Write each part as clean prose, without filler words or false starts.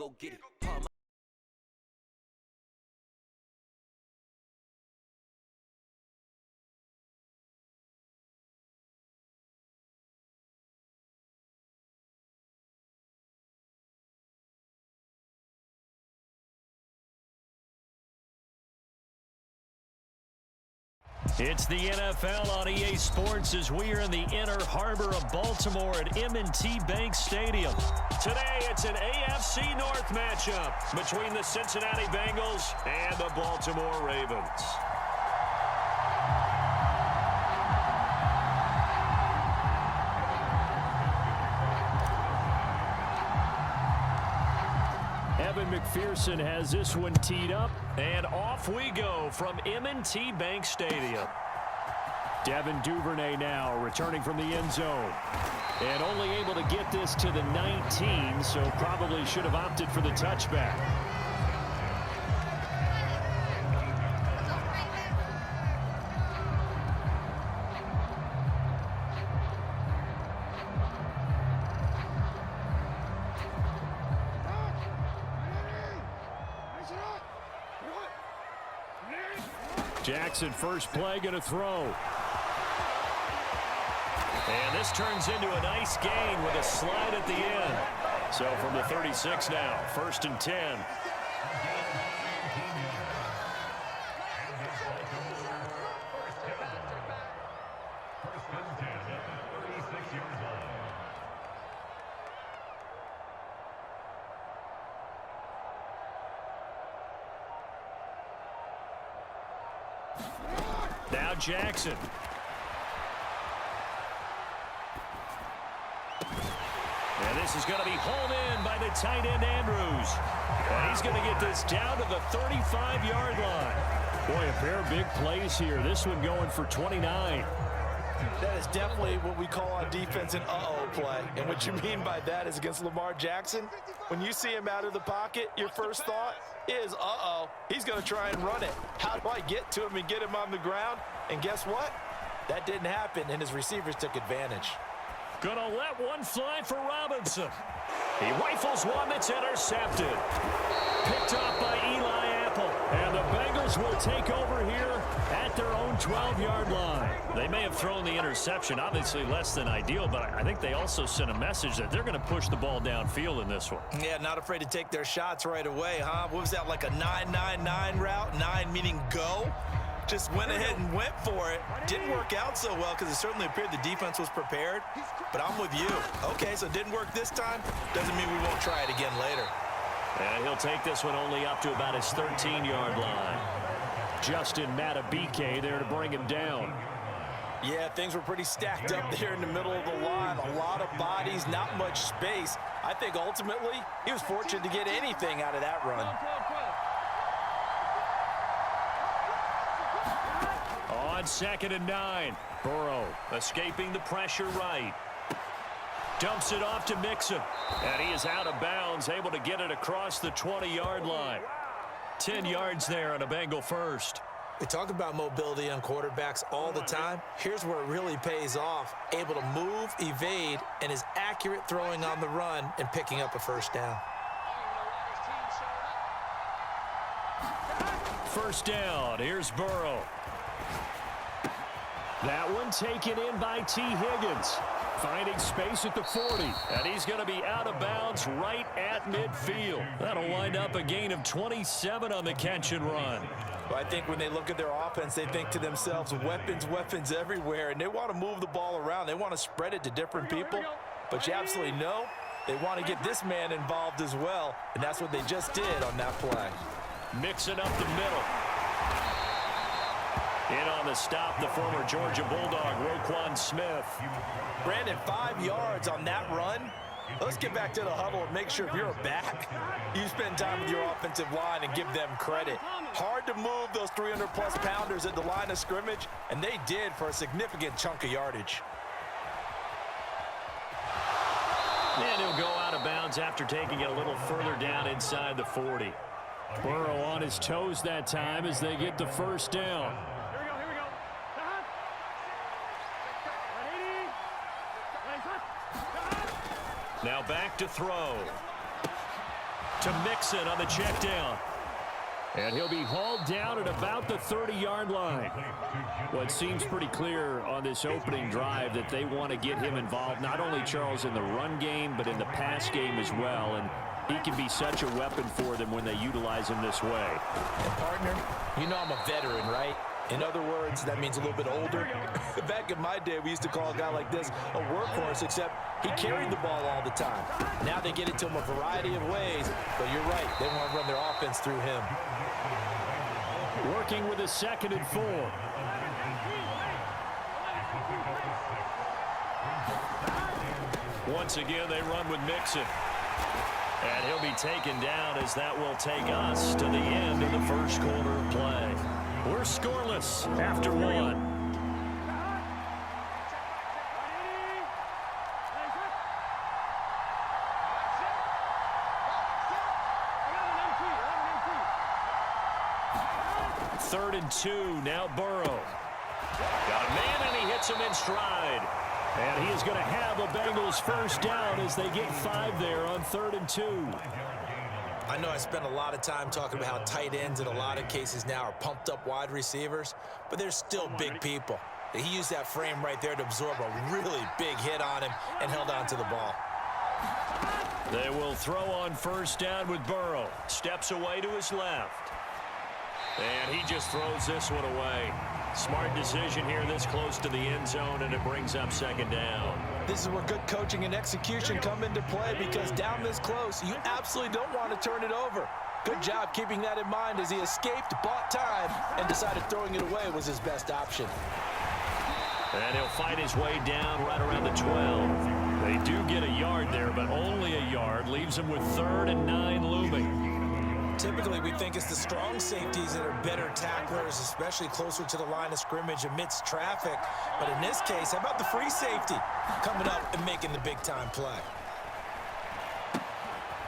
go get it. It's the NFL on EA Sports as we are in the inner harbor of Baltimore at M&T Bank Stadium. Today, it's an AFC North matchup between the Cincinnati Bengals and the Baltimore Ravens. Evan McPherson has this one teed up, and off we go from M&T Bank Stadium. Devin Duvernay now returning from the end zone. And only able to get this to the 19, so probably should have opted for the touchback. Jackson, first play, going to throw. And this turns into a nice gain with a slide at the end. So from the 36 now, 1st and 10. Now Jackson. And this is going to be hauled in by the tight end Andrews. And he's going to get this down to the 35-yard line. Boy, a pair of big plays here. This one going for 29. That is definitely what we call on defense an uh-oh play. And what you mean by that is against Lamar Jackson, when you see him out of the pocket, your first thought is, uh-oh, he's going to try and run it. How do I get to him and get him on the ground? And guess what? That didn't happen, and his receivers took advantage. Gonna let one fly for Robinson. He rifles one that's intercepted. Picked off by Eli Apple. And the Bengals will take over here at their own 12-yard line. They may have thrown the interception, obviously less than ideal, but I think they also sent a message that they're going to push the ball downfield in this one. Yeah, not afraid to take their shots right away, huh? What was that, like a 9-9-9 route? 9 meaning go? Just went ahead and went for it. Didn't work out so well because it certainly appeared the defense was prepared. But I'm with you. Okay, so it didn't work this time. Doesn't mean we won't try it again later. And he'll take this one only up to about his 13-yard line. Justin Matabike there to bring him down. Yeah, things were pretty stacked up there in the middle of the line. A lot of bodies, not much space. I think ultimately he was fortunate to get anything out of that run. On 2nd and 9, Burrow escaping the pressure right. Dumps it off to Mixon. And he is out of bounds, able to get it across the 20-yard line. 10 yards there on a Bengal first. We talk about mobility on quarterbacks all the time. Here's where it really pays off. Able to move, evade, and is accurate throwing on the run and picking up a first down. First down, here's Burrow. That one taken in by T. Higgins. Finding space at the 40. And he's going to be out of bounds right at midfield. That'll wind up a gain of 27 on the catch and run. Well, I think when they look at their offense, they think to themselves, weapons, weapons everywhere. And they want to move the ball around. They want to spread it to different people. But you absolutely know they want to get this man involved as well. And that's what they just did on that play. Mixing up the middle. In on the stop, the former Georgia Bulldog, Roquan Smith. Brandon, 5 yards on that run. Let's get back to the huddle and make sure if you're a back, you spend time with your offensive line and give them credit. Hard to move those 300-plus pounders at the line of scrimmage, and they did for a significant chunk of yardage. And he'll go out of bounds after taking it a little further down inside the 40. Burrow on his toes that time as they get the first down. Now back to throw. to Mixon on the check down. And he'll be hauled down at about the 30-yard line. Well, it seems pretty clear on this opening drive that they want to get him involved, not only, Charles, in the run game, but in the pass game as well. And he can be such a weapon for them when they utilize him this way. And partner, you know I'm a veteran, right? In other words, that means a little bit older. Back in my day, we used to call a guy like this a workhorse, except he carried the ball all the time. Now they get it to him a variety of ways, but you're right. They want to run their offense through him. Working with a 2nd and 4. Once again, they run with Mixon. And he'll be taken down as that will take us to the end of the first quarter of play. We're scoreless after 1. Third and 2, now Burrow. Got a man, and he hits him in stride. And he is going to have a Bengals first down as they get 5 there on 3rd and 2. I know I spent a lot of time talking about how tight ends in a lot of cases now are pumped up wide receivers, but they're still big people. He used that frame right there to absorb a really big hit on him and held on to the ball. They will throw on first down with Burrow. Steps away to his left. And he just throws this one away. Smart decision here this close to the end zone, and it brings up 2nd down. This is where good coaching and execution come into play, because down this close, you absolutely don't want to turn it over. Good job keeping that in mind as he escaped, bought time, and decided throwing it away was his best option. And he'll fight his way down right around the 12. They do get a yard there, but only a yard. Leaves him with 3rd and 9 looming. Typically, we think it's the strong safeties that are better tacklers, especially closer to the line of scrimmage amidst traffic. But in this case, how about the free safety coming up and making the big-time play?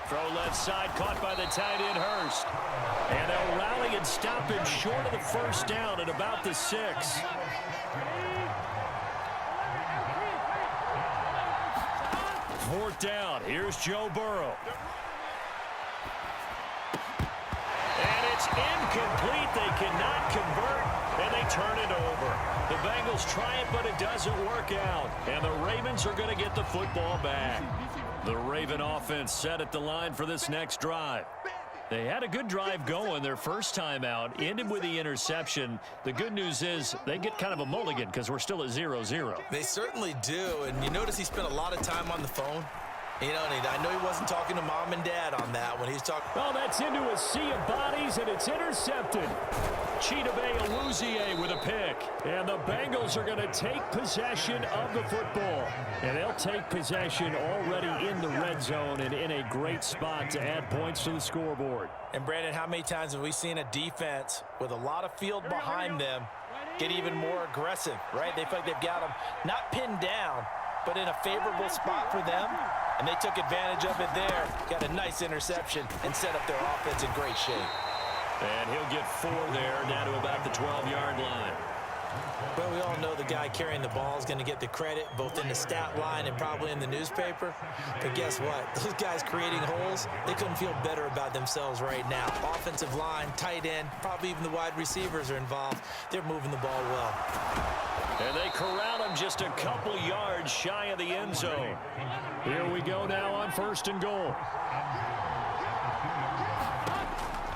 Throw left side, caught by the tight end, Hurst. And they'll rally and stop him short of the first down at about the 6. Fourth down. Here's Joe Burrow. And it's incomplete. They cannot convert, and they turn it over. The Bengals try it, but it doesn't work out. And the Ravens are going to get the football back. The Raven offense set at the line for this next drive. They had a good drive going their first time out, ended with the interception. The good news is they get kind of a mulligan because we're still at 0-0. They certainly do, and you notice he spent a lot of time on the phone. You know, and I know he wasn't talking to mom and dad on that when he was talking. Oh, that's into a sea of bodies, and it's intercepted. Chidobe Awuzie with a pick. And the Bengals are going to take possession of the football. And they'll take possession already in the red zone and in a great spot to add points to the scoreboard. And, Brandon, how many times have we seen a defense with a lot of field behind them get even more aggressive, right? They feel like they've got them not pinned down, but in a favorable spot for them. And they took advantage of it there, got a nice interception, and set up their offense in great shape. And he'll get 4 there, down to about the 12-yard line. Well, we all know the guy carrying the ball is going to get the credit, both in the stat line and probably in the newspaper. But guess what? Those guys creating holes, they couldn't feel better about themselves right now. Offensive line, tight end, probably even the wide receivers are involved. They're moving the ball well. And they corral him just a couple yards shy of the end zone. Here we go now on 1st and goal.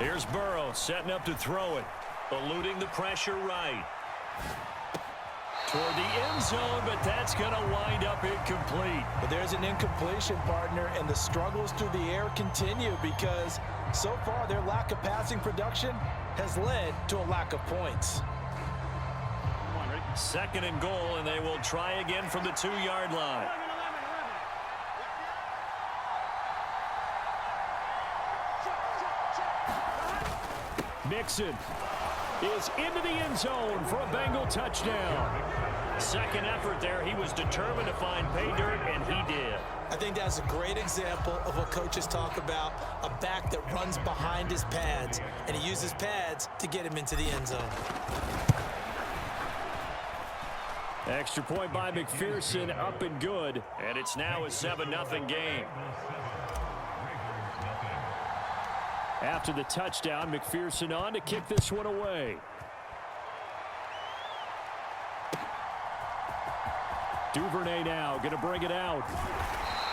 Here's Burrow setting up to throw it. Eluding the pressure right. Toward the end zone, but that's going to wind up incomplete. But there's an incompletion, partner, and the struggles through the air continue because so far their lack of passing production has led to a lack of points. 2nd and goal, and they will try again from the 2-yard line. Mixon is into the end zone for a Bengal touchdown. Second effort there. He was determined to find pay dirt, and he did. I think that's a great example of what coaches talk about, a back that runs behind his pads, and he uses pads to get him into the end zone. Extra point by McPherson, up and good, and it's now a 7-0 game. After the touchdown, McPherson on to kick this one away. Duvernay now going to bring it out.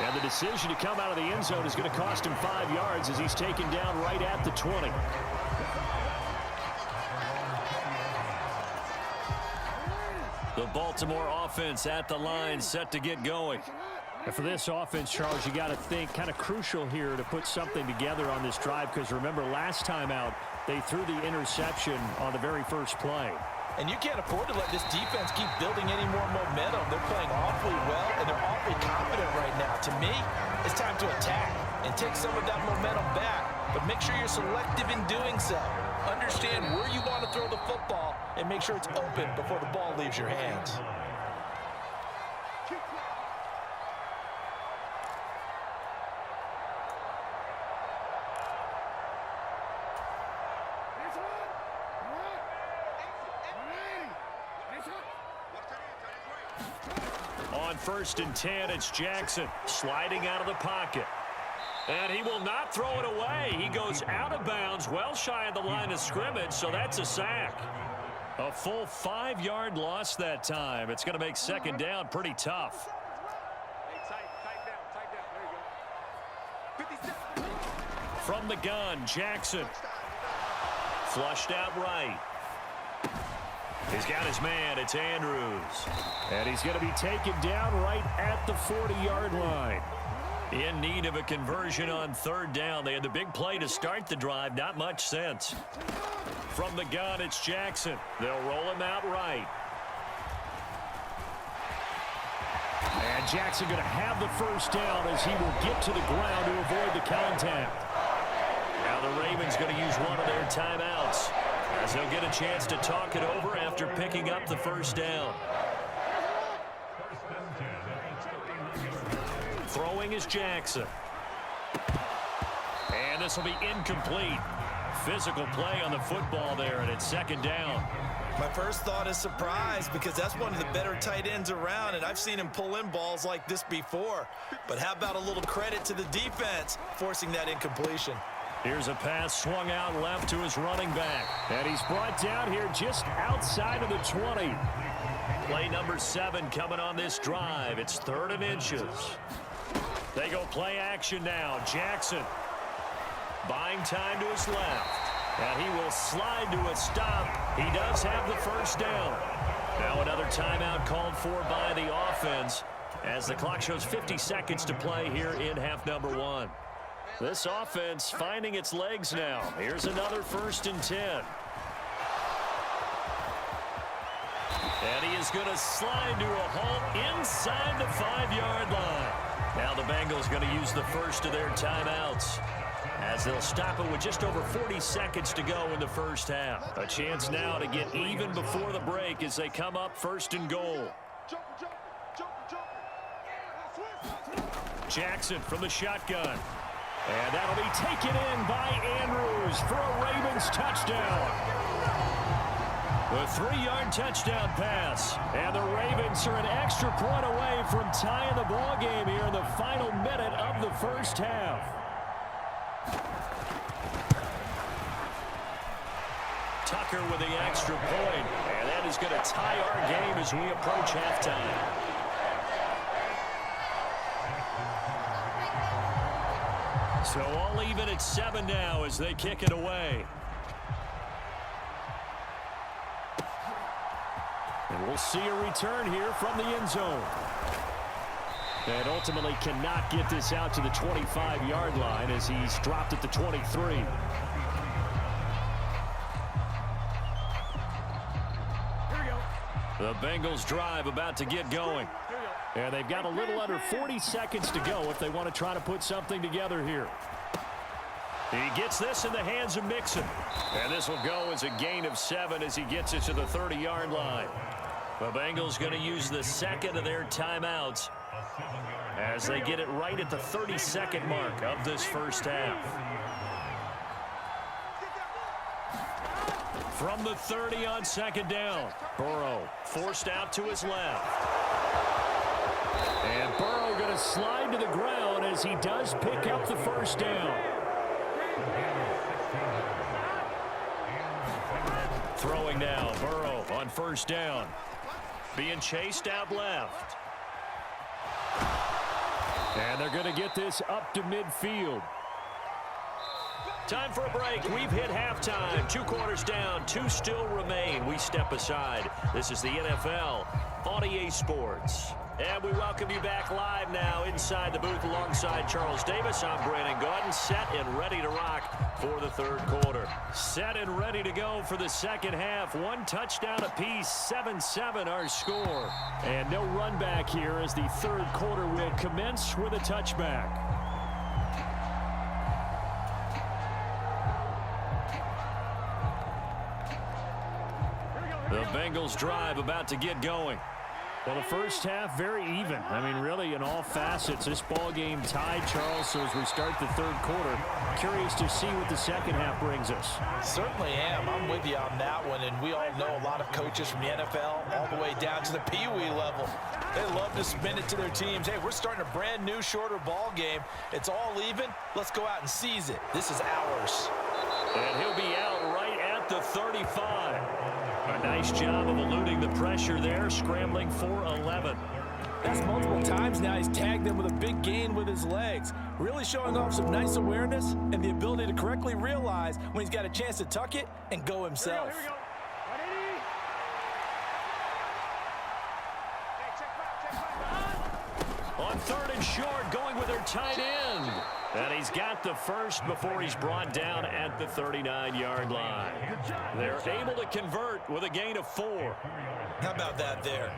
And the decision to come out of the end zone is going to cost him 5 yards as he's taken down right at the 20. The Baltimore offense at the line, set to get going. And for this offense, Charles, you got to think kind of crucial here to put something together on this drive, because remember last time out they threw the interception on the very first play. And you can't afford to let this defense keep building any more momentum. They're playing awfully well, and they're awfully confident right now. To me, it's time to attack and take some of that momentum back, but make sure you're selective in doing so. Understand where you want to throw the football and make sure it's open before the ball leaves your hands. On 1st and 10, it's Jackson sliding out of the pocket. And he will not throw it away. He goes out of bounds, well shy of the line of scrimmage, so that's a sack. A full 5-yard loss that time. It's going to make second down pretty tough. From the gun, Jackson. Flushed out right. He's got his man. It's Andrews. And he's going to be taken down right at the 40-yard line. In need of a conversion on 3rd down. They had the big play to start the drive. Not much sense. From the gun, it's Jackson. They'll roll him out right. And Jackson going to have the first down as he will get to the ground to avoid the contact. Now the Ravens going to use one of their timeouts, as they'll get a chance to talk it over after picking up the first down. Throwing is Jackson. And this will be incomplete. Physical play on the football there, and it's 2nd down. My first thought is surprise, because that's one of the better tight ends around, and I've seen him pull in balls like this before. But how about a little credit to the defense forcing that incompletion? Here's a pass swung out left to his running back. And he's brought down here just outside of the 20. Play number 7 coming on this drive. It's 3rd and inches. They go play action now. Jackson buying time to his left. And he will slide to a stop. He does have the first down. Now another timeout called for by the offense, as the clock shows 50 seconds to play here in half number 1. This offense finding its legs now. Here's another 1st and 10. And he is going to slide to a halt inside the 5-yard line. Now the Bengals going to use the first of their timeouts, as they'll stop it with just over 40 seconds to go in the first half. A chance now to get even before the break as they come up 1st and goal. Jackson from the shotgun. And that'll be taken in by Andrews for a Ravens touchdown. The 3-yard touchdown pass. And the Ravens are an extra point away from tying the ball game here in the final minute of the first half. Tucker with the extra point. And that is going to tie our game as we approach halftime. So all even at 7 now as they kick it away. And we'll see a return here from the end zone. And ultimately cannot get this out to the 25-yard line as he's dropped at the 23. The Bengals drive about to get going. And they've got a little under 40 seconds to go if they want to try to put something together here. He gets this in the hands of Mixon. And this will go as a gain of 7 as he gets it to the 30-yard line. The Bengals going to use the second of their timeouts as they get it right at the 30-second mark of this first half. From the 30 on 2nd down, Burrow forced out to his left. And Burrow going to slide to the ground as he does pick up the first down. Throwing now, Burrow on first down. Being chased out left. And they're going to get this up to midfield. Time for a break. We've hit halftime. 2 quarters down. 2 still remain. We step aside. This is the NFL on EA Sports. And we welcome you back live now inside the booth alongside Charles Davis. I'm Brandon Gaudin, set and ready to rock for the third quarter. Set and ready to go for the second half. 1 touchdown apiece, 7-7 our score. And no run back here as the third quarter will commence with a touchback. The Bengals drive about to get going. Well, the first half, very even. I mean, really, in all facets, this ball game tied, Charles. So as we start the third quarter, curious to see what the second half brings us. Certainly am. I'm with you on that one. And we all know a lot of coaches from the NFL all the way down to the Pee Wee level. They love to spin it to their teams. Hey, we're starting a brand new, shorter ball game. It's all even. Let's go out and seize it. This is ours. And he'll be out right at the 35. A nice job of eluding the pressure there, scrambling for 11. That's multiple times now. He's tagged them with a big gain with his legs. Really showing off some nice awareness and the ability to correctly realize when he's got a chance to tuck it and go himself. Here we go. On third and short, going with their tight end. And he's got the first before he's brought down at the 39-yard line. They're able to convert with a gain of 4. How about that there?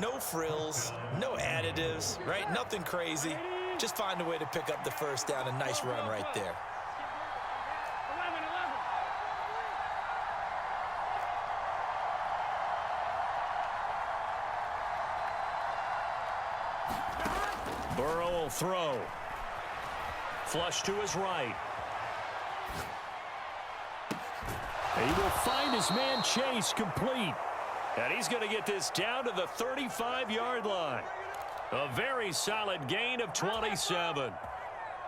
No frills, no additives, right? Nothing crazy. Just find a way to pick up the first down. A nice run right there. Burrow will throw. Flush to his right. He will find his man Chase complete. And he's going to get this down to the 35-yard line. A very solid gain of 27.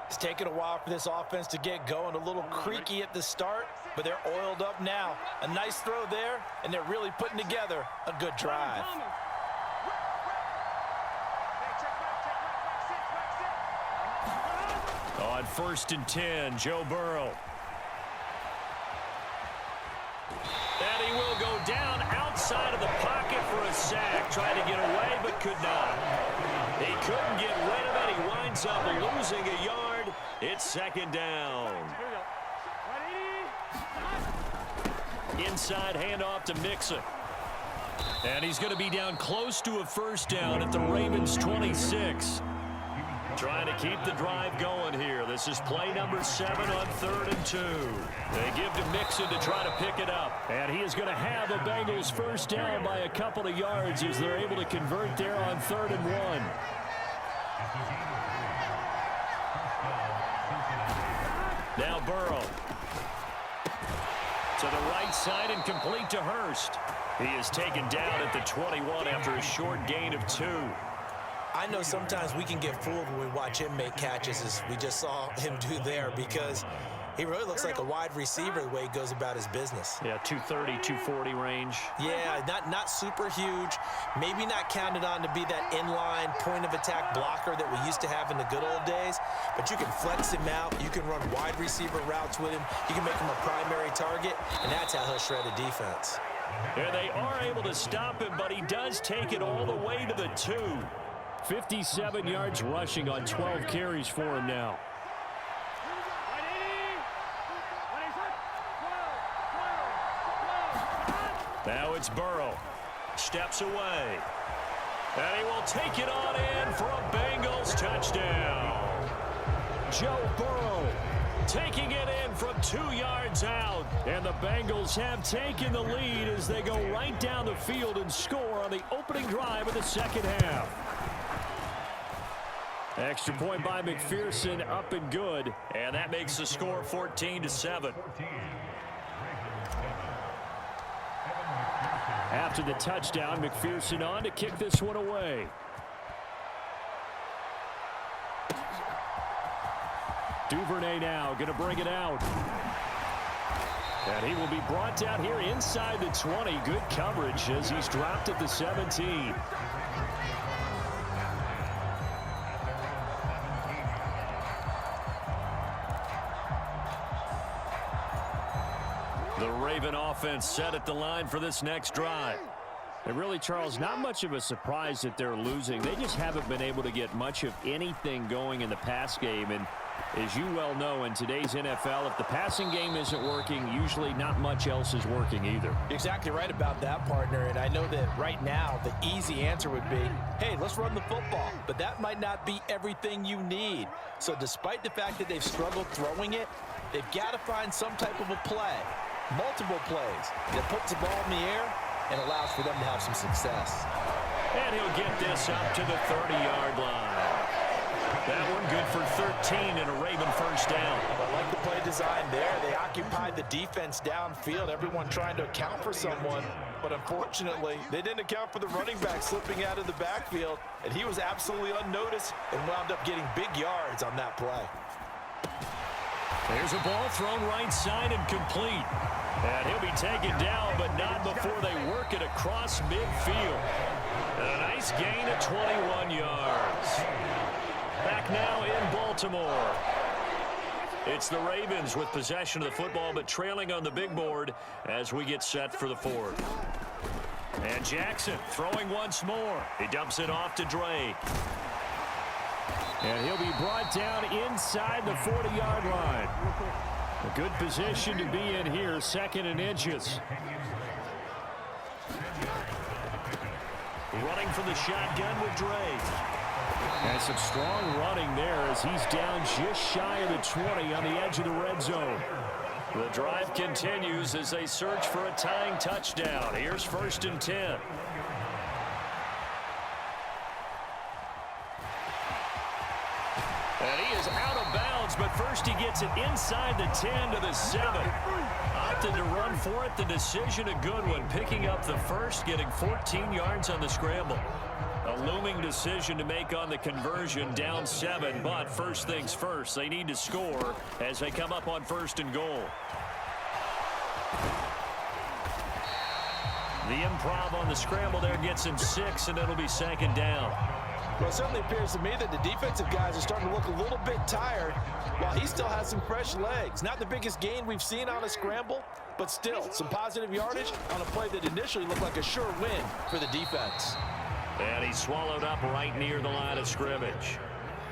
It's taken a while for this offense to get going. A little creaky at the start, but they're oiled up now. A nice throw there, and they're really putting together a good drive. On first and 10, Joe Burrow. And he will go down outside of the pocket for a sack. Tried to get away, but could not. He couldn't get rid of it. He winds up losing a yard. It's second down. Inside handoff to Mixon. And he's going to be down close to a first down at the Ravens' 26. Trying to keep the drive going here. This is play number 7 on 3rd and 2. They give to Mixon to try to pick it up. And he is going to have a Bengals first down by a couple of yards as they're able to convert there on 3rd and 1. Now Burrow. To the right side and complete to Hurst. He is taken down at the 21 after a short gain of 2. I know sometimes we can get fooled when we watch him make catches, as we just saw him do there, because he really looks like a wide receiver the way he goes about his business. Yeah, 230, 240 range. Yeah, not super huge. Maybe not counted on to be that inline point-of-attack blocker that we used to have in the good old days, but you can flex him out. You can run wide receiver routes with him. You can make him a primary target, and that's how he'll shred a defense. And they are able to stop him, but he does take it all the way to the 2. 57 yards rushing on 12 carries for him now. Now it's Burrow. Steps away. And he will take it on in for a Bengals touchdown. Joe Burrow taking it in from 2 yards out. And the Bengals have taken the lead as they go right down the field and score on the opening drive of the second half. Extra point by McPherson, up and good. And that makes the score 14-7. After the touchdown, McPherson on to kick this one away. Duvernay now going to bring it out. And he will be brought down here inside the 20. Good coverage as he's dropped at the 17. The Raven offense set at the line for this next drive. And really, Charles, not much of a surprise that they're losing. They just haven't been able to get much of anything going in the pass game. And as you well know, in today's NFL, if the passing game isn't working, usually not much else is working either. You're exactly right about that, partner. And I know that right now the easy answer would be, hey, let's run the football. But that might not be everything you need. So despite the fact that they've struggled throwing it, they've got to find some type of a play, multiple plays, that puts the ball in the air and allows for them to have some success. And he'll get this up to the 30-yard line. That one good for 13 and a Raven first down. I like the play design there. They occupied the defense downfield, everyone trying to account for someone. But unfortunately, they didn't account for the running back slipping out of the backfield, and he was absolutely unnoticed and wound up getting big yards on that play. There's a ball thrown right side and complete. And he'll be taken down, but not before they work it across midfield. And a nice gain of 21 yards. Back now in Baltimore. It's the Ravens with possession of the football, but trailing on the big board as we get set for the fourth. And Jackson throwing once more. He dumps it off to Drake. And he'll be brought down inside the 40-yard line. A good position to be in here, 2nd and inches. Running from the shotgun with Drake. And some strong running there as he's down just shy of the 20 on the edge of the red zone. The drive continues as they search for a tying touchdown. Here's 1st and 10. And he is out of bounds, but first he gets it inside the 10 to the 7. Opted to run for it. The decision a good one. Picking up the first, getting 14 yards on the scramble. A looming decision to make on the conversion, down 7. But first things first, they need to score as they come up on 1st and goal. The improv on the scramble there gets him 6, and it'll be 2nd down. Well, it certainly appears to me that the defensive guys are starting to look a little bit tired while he still has some fresh legs. Not the biggest gain we've seen on a scramble, but still some positive yardage on a play that initially looked like a sure win for the defense. And he's swallowed up right near the line of scrimmage.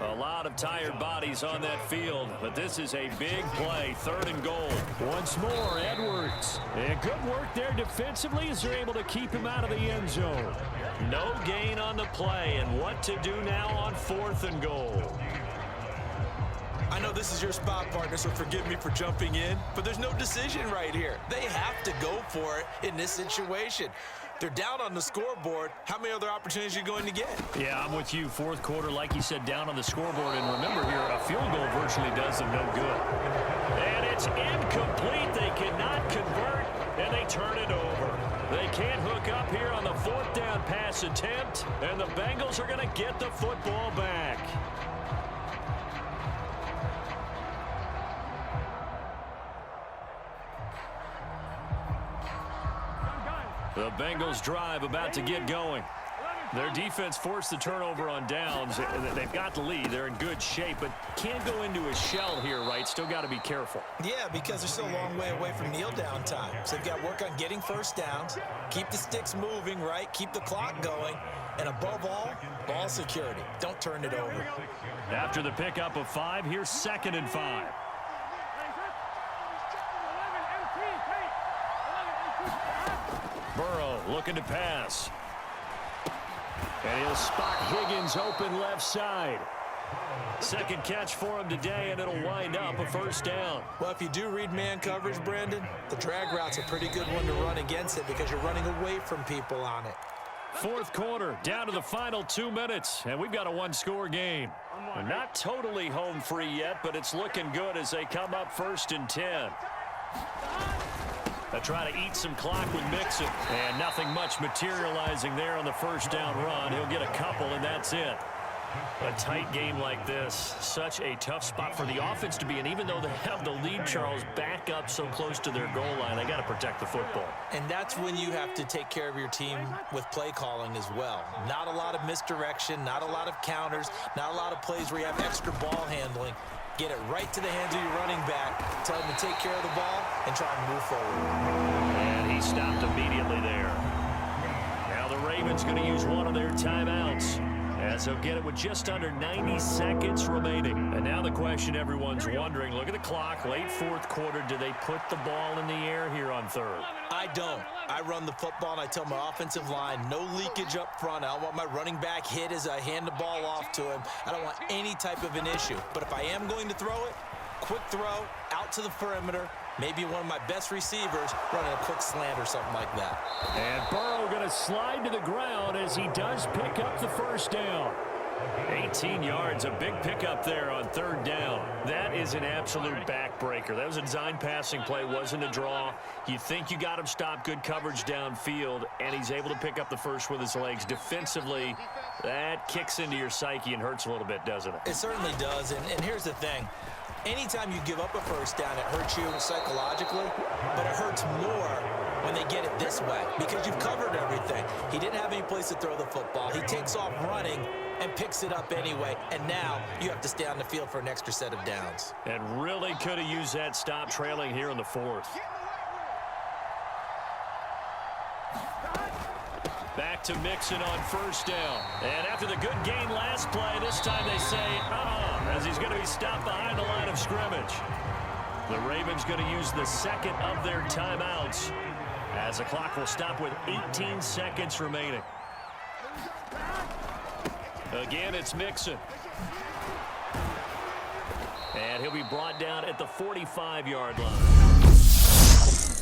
A lot of tired bodies on that field, but this is a big play, 3rd and goal. Once more, Edwards. And good work there defensively as they're able to keep him out of the end zone. No gain on the play, and what to do now on 4th and goal. I know this is your spot, partner, so forgive me for jumping in, but there's no decision right here. They have to go for it in this situation. They're down on the scoreboard. How many other opportunities are you going to get? Yeah, I'm with you. 4th quarter, like you said, down on the scoreboard. And remember here, a field goal virtually does them no good. And it's incomplete. They cannot convert, and they turn it over. They can't hook up here on the 4th down pass attempt, and the Bengals are going to get the football back. The Bengals drive about to get going. Their defense forced the turnover on downs. They've got the lead. They're in good shape, but can't go into a shell here, right? Still got to be careful. Yeah, because they're still a long way away from kneel down time. So they've got to work on getting first downs, keep the sticks moving, right? Keep the clock going. And above all, ball security. Don't turn it over. After the pickup of 5, here's 2nd and 5. Burrow looking to pass. And he'll spot Higgins open left side. 2nd catch for him today, and it'll wind up a 1st down. Well, if you do read man coverage, Brandon, the drag route's a pretty good one to run against it because you're running away from people on it. 4th quarter, down to the final 2 minutes, and we've got a 1-score game. We're not totally home free yet, but it's looking good as they come up 1st and 10. They'll try to eat some clock with Mixon. And nothing much materializing there on the 1st down run. He'll get a couple, and that's it. A tight game like this, such a tough spot for the offense to be in. Even though they have the lead, Charles, back up so close to their goal line, they got to protect the football. And that's when you have to take care of your team with play calling as well. Not a lot of misdirection, not a lot of counters, not a lot of plays where you have extra ball handling. Get it right to the hands of your running back, tell him to take care of the ball, and try and move forward. And he stopped immediately there. Now the Ravens going to use one of their timeouts, as they'll get it with just under 90 seconds remaining. And now the question everyone's wondering, look at the clock, late fourth quarter, do they put the ball in the air here on third? I don't. I run the football, and I tell my offensive line, no leakage up front. I don't want my running back hit as I hand the ball off to him. I don't want any type of an issue. But if I am going to throw it, quick throw, out to the perimeter, maybe one of my best receivers running a quick slant or something like that. And Burrow going to slide to the ground as he does pick up the first down. 18 yards, a big pickup there on third down. That is an absolute backbreaker. That was a design passing play, wasn't a draw. You think you got him stopped, good coverage downfield, and he's able to pick up the first with his legs. Defensively, that kicks into your psyche and hurts a little bit, doesn't it? It certainly does, and here's the thing. Anytime you give up a first down, it hurts you psychologically, but it hurts more when they get it this way because you've covered everything. He didn't have any place to throw the football. He takes off running and picks it up anyway, and now you have to stay on the field for an extra set of downs. And really could have used that stop trailing here in the fourth. Back to Mixon on first down. And after the good gain last play, this time they say, as he's going to be stopped behind the line of scrimmage. The Ravens going to use the second of their timeouts as the clock will stop with 18 seconds remaining. Again, it's Mixon. And he'll be brought down at the 45-yard line.